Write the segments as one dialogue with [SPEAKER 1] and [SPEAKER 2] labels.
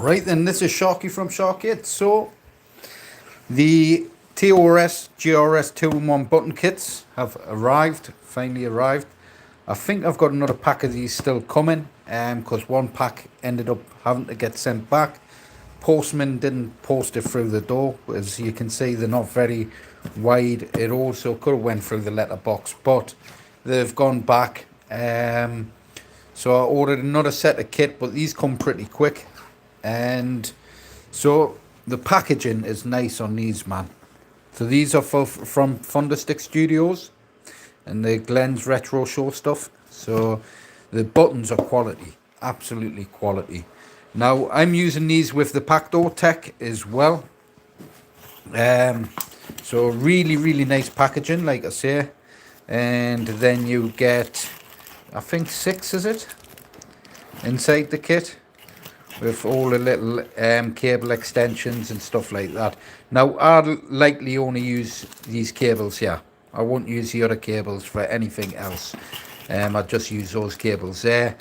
[SPEAKER 1] Right then, this is Sharky from Shar-Kade. So, the TOS GRS 2-in-1 button kits have arrived, finally arrived. I think I've got another pack of these still coming, because one pack ended up having to get sent back. Postman didn't post it through the door. As you can see, they're not very wide. It also could have went through the letterbox, but they've gone back. So I ordered another set of kit, but these come pretty quick. And so the packaging is nice on these, man. So these are from Thunderstick Studios and the Glenn's Retro Show stuff. So the buttons are quality, absolutely quality. Now I'm using these with the PactoTech as well. So really nice packaging, like I say. And then you get, I think 6 is it, inside the kit, with all the little cable extensions and stuff like that. Now I'll likely only use these cables here. I won't use the other cables for anything else. I'll just use those cables there.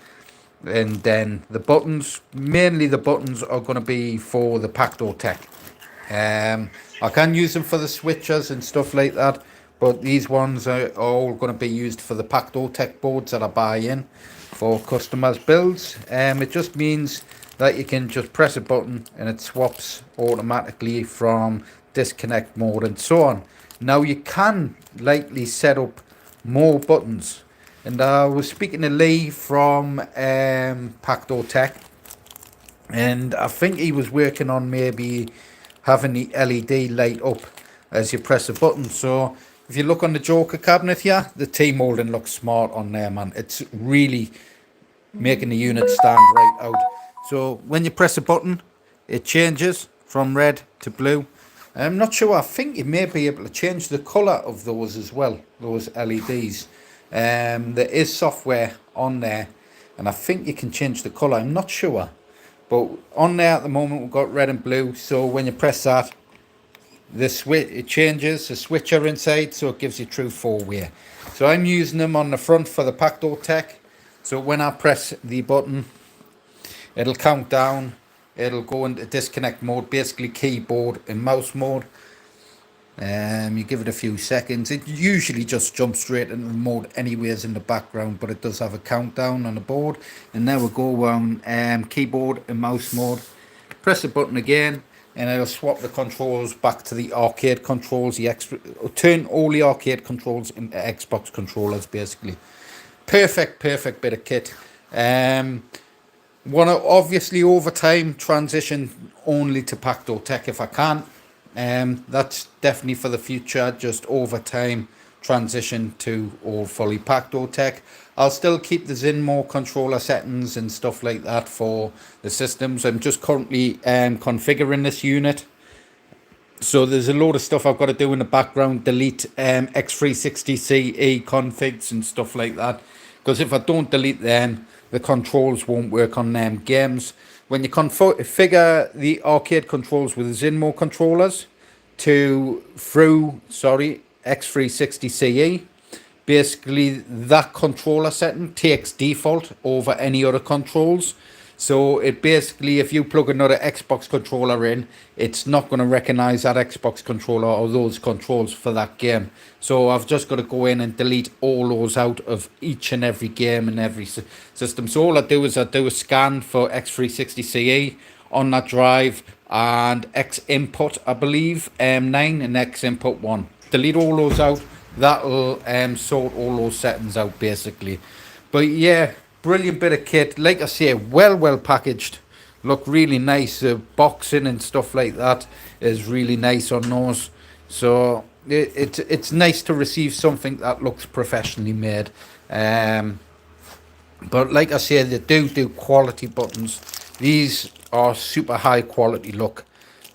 [SPEAKER 1] And then the buttons, mainly the buttons are going to be for the PactoTech. I can use them for the switchers and stuff like that, but these ones are all going to be used for the PactoTech boards that I buy in for customers' builds. It just means that you can just press a button and it swaps automatically from disconnect mode and so on. Now you can likely set up more buttons, and I was speaking to Lee from PactoTech, and I think he was working on maybe having the LED light up as you press a button. So if you look on the Joker cabinet here, the T-molding looks smart on there, man. It's really making the unit stand right out. So when you press a button, it changes from red to blue. I'm not sure, I think you may be able to change the colour of those as well, those LEDs. There is software on there, and I think you can change the colour, I'm not sure. But on there at the moment we've got red and blue, so when you press that, the switch, it changes the switcher inside, so it gives you true 4-way. So I'm using them on the front for the PactoTech. So when I press the button, it'll count down, it'll go into disconnect mode, basically keyboard and mouse mode. You give it a few seconds, it usually just jumps straight into the mode anyways in the background, but it does have a countdown on the board. And now we'll go on keyboard and mouse mode, press the button again, and it'll swap the controls back to the arcade controls, turn all the arcade controls into Xbox controllers basically. Perfect bit of kit. Want to obviously over time transition only to PactoTech if I can. That's definitely for the future, just over time transition to all fully PactoTech. I'll still keep the Zinmo controller settings and stuff like that for the systems. I'm just currently configuring this unit, so there's a load of stuff I've got to do in the background, delete X360CE configs and stuff like that, because if I don't delete them, the controls won't work on them games. When you configure the arcade controls with the Zinmo controllers through X360CE, basically that controller setting takes default over any other controls. So it basically, if you plug another Xbox controller in, it's not going to recognize that Xbox controller or those controls for that game. So I've just got to go in and delete all those out of each and every game and every system. So all I do is I do a scan for X360CE on that drive and X input, I believe, 9 and X input 1. Delete all those out. That'll sort all those settings out basically. But yeah, brilliant bit of kit, like I say, well packaged, look really nice. The boxing and stuff like that is really nice on those. So it's nice to receive something that looks professionally made. But like I say, they do quality buttons. These are super high quality look,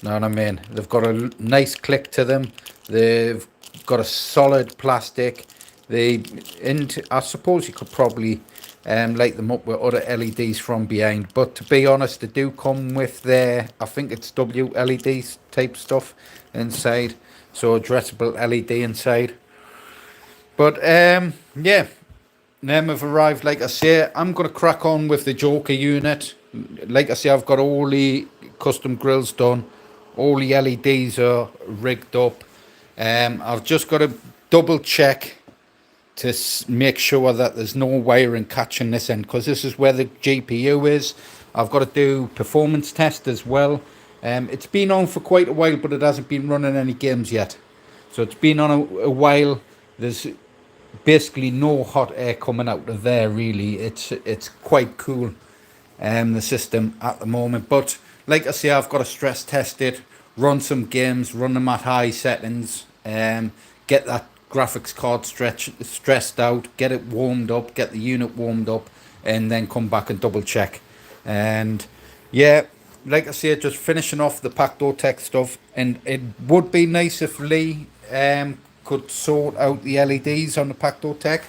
[SPEAKER 1] know what I mean? They've got a nice click to them, they've got a solid plastic. I suppose you could probably light them up with other LEDs from behind, but to be honest, they do come with their, I think it's WLED type stuff inside, so addressable LED inside. But yeah, them have arrived. Like I say, I'm going to crack on with the Joker unit. Like I say, I've got all the custom grills done. All the LEDs are rigged up. I've just got to double check to make sure that there's no wiring catching this end, because this is where the GPU is. I've got to do performance test as well. It's been on for quite a while, but it hasn't been running any games yet. So it's been on a while. There's basically no hot air coming out of there really. It's quite cool, the system at the moment. But like I say, I've got to stress test it, run some games, run them at high settings, get that graphics card stressed out, get it warmed up, get the unit warmed up, and then come back and double check. And yeah, like I say, just finishing off the PactoTech stuff. And it would be nice if Lee could sort out the LEDs on the PactoTech,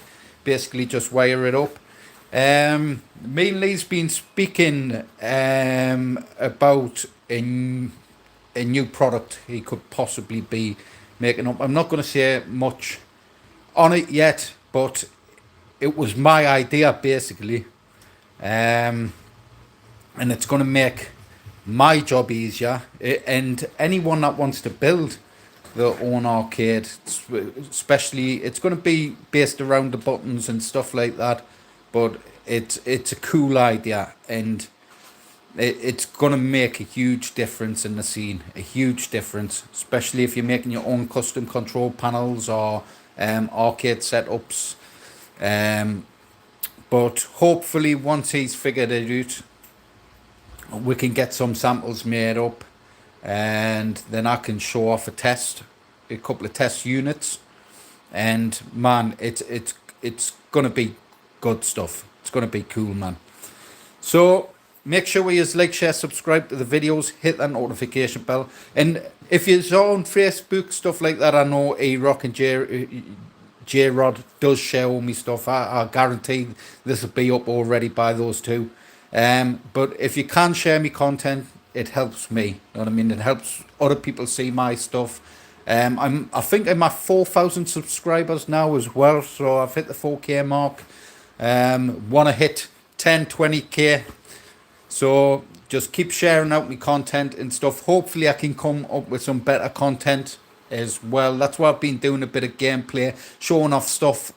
[SPEAKER 1] basically just wire it up. Me and Lee's been speaking about a new product he could possibly be making up. I'm not going to say much on it yet, but it was my idea basically, and it's going to make my job easier, and anyone that wants to build their own arcade, especially, it's going to be based around the buttons and stuff like that, but it's a cool idea, and it's going to make a huge difference in the scene, a huge difference, especially if you're making your own custom control panels or arcade setups. But hopefully once he's figured it out, we can get some samples made up, and then I can show off a couple of test units, and man, it's gonna be good stuff. It's gonna be cool, man. So make sure you like, share, subscribe to the videos, hit that notification bell, and if you're on Facebook, stuff like that, I know A-Rock and J-Rod does share all my stuff. I guarantee this will be up already by those two. But if you can share me content, it helps me. You know what I mean? It helps other people see my stuff. I think I'm at 4,000 subscribers now as well, so I've hit the 4K mark. Want to hit 10, 20K. So just keep sharing out my content and stuff. Hopefully I can come up with some better content as well. That's why I've been doing a bit of gameplay, showing off stuff,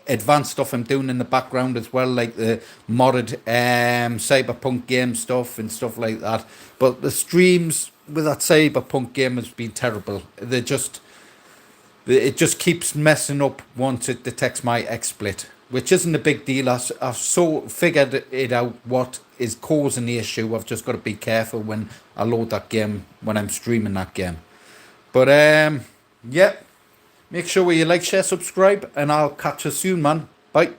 [SPEAKER 1] advanced stuff I'm doing in the background as well, like the modded Cyberpunk game stuff and stuff like that. But the streams with that Cyberpunk game has been terrible. It just keeps messing up once it detects my XSplit, which isn't a big deal. I've so figured it out what is causing the issue. I've just got to be careful when I load that game, when I'm streaming that game. But yeah, make sure you like, share, subscribe, and I'll catch you soon, man. Bye.